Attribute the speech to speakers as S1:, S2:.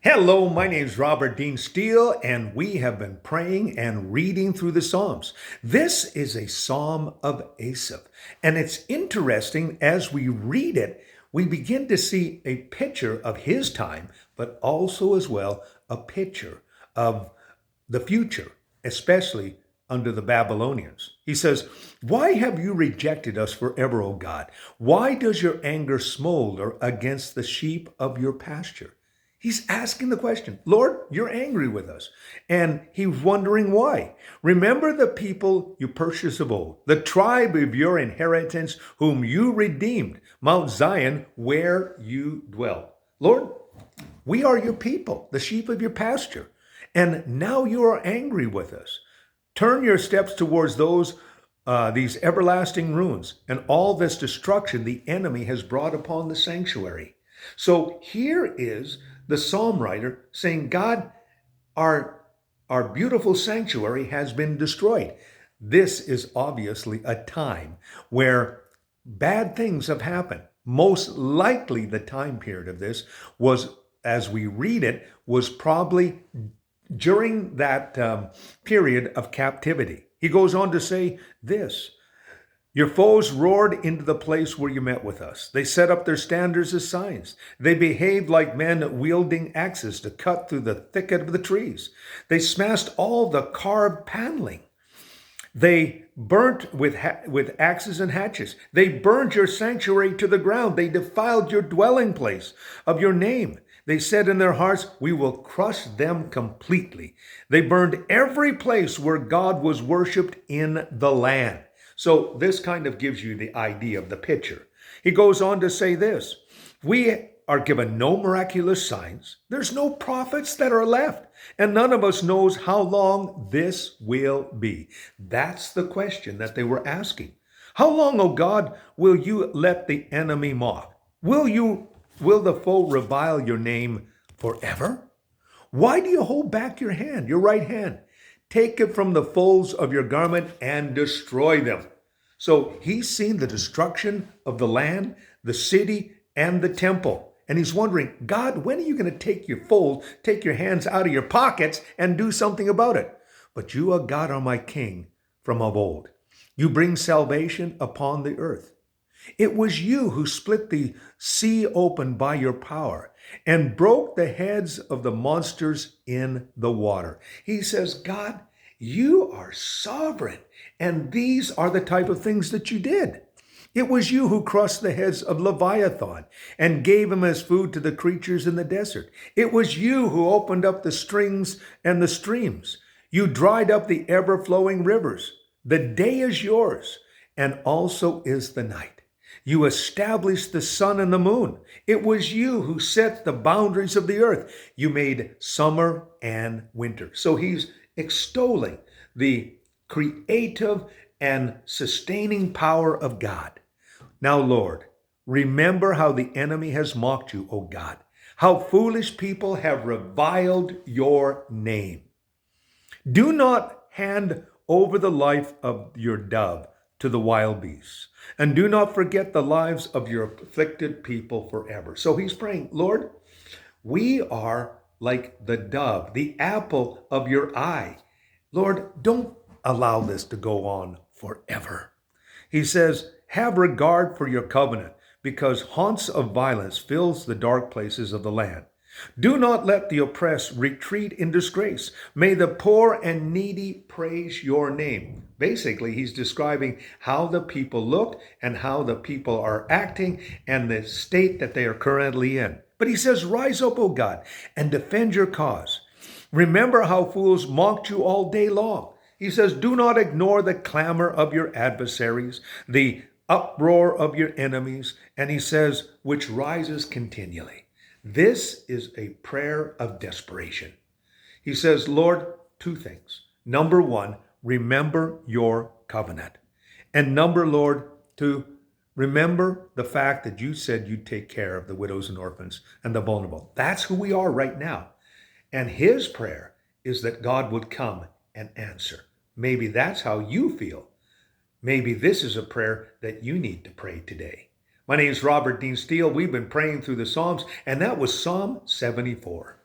S1: Hello, my name is Robert Dean Steele, and we have been praying and reading through the Psalms. This is a Psalm of Asaph, and it's interesting as we read it, we begin to see a picture of his time, but also as well a picture of the future, especially under the Babylonians. He says, "Why have you rejected us forever, O God? Why does your anger smolder against the sheep of your pasture?" He's asking the question, Lord, you're angry with us. And he's wondering why. Remember the people you purchased of old, the tribe of your inheritance, whom you redeemed, Mount Zion, where you dwell. Lord, we are your people, the sheep of your pasture. And now you are angry with us. Turn your steps towards these everlasting ruins and all this destruction the enemy has brought upon the sanctuary. So here is the psalm writer saying, God, our, our beautiful sanctuary has been destroyed. This is obviously a time where bad things have happened. Most likely the time period of this was, as we read it, was probably during that period of captivity. He goes on to say this: your foes roared into the place where you met with us. They set up their standards as signs. They behaved like men wielding axes to cut through the thicket of the trees. They smashed all the carved paneling. They burnt with axes and hatchets. They burned your sanctuary to the ground. They defiled your dwelling place of your name. They said in their hearts, we will crush them completely. They burned every place where God was worshiped in the land. So this kind of gives you the idea of the picture. He goes on to say this: we are given no miraculous signs. There's no prophets that are left, and none of us knows how long this will be. That's the question that they were asking. How long, O God, will you let the enemy mock? Will the foe revile your name forever? Why do you hold back your hand, your right hand? Take it from the folds of your garment and destroy them. So he's seen the destruction of the land, the city, and the temple. And he's wondering, God, when are you going to take your hands out of your pockets and do something about it? But you, O God, are my king from of old. You bring salvation upon the earth. It was you who split the sea open by your power and broke the heads of the monsters in the water. He says, God, you are sovereign, and these are the type of things that you did. It was you who crushed the heads of Leviathan and gave him as food to the creatures in the desert. It was you who opened up the strings and the streams. You dried up the ever-flowing rivers. The day is yours, and also is the night. You established the sun and the moon. It was you who set the boundaries of the earth. You made summer and winter. So he's extolling the creative and sustaining power of God. Now, Lord, remember how the enemy has mocked you, O God, how foolish people have reviled your name. Do not hand over the life of your dove to the wild beasts, and do not forget the lives of your afflicted people forever. So he's praying, Lord, we are like the dove, the apple of your eye. Lord, don't allow this to go on forever. He says, have regard for your covenant, because haunts of violence fills the dark places of the land. Do not let the oppressed retreat in disgrace. May the poor and needy praise your name. Basically, he's describing how the people look and how the people are acting and the state that they are currently in. But he says, rise up, O God, and defend your cause. Remember how fools mocked you all day long. He says, do not ignore the clamor of your adversaries, the uproar of your enemies, and he says, which rises continually. This is a prayer of desperation. He says, Lord, two things. Number one, remember your covenant. And Lord, to remember the fact that you said you'd take care of the widows and orphans and the vulnerable. That's who we are right now. And his prayer is that God would come and answer. Maybe that's how you feel. Maybe this is a prayer that you need to pray today. My name is Robert Dean Steele. We've been praying through the Psalms, and that was Psalm 74.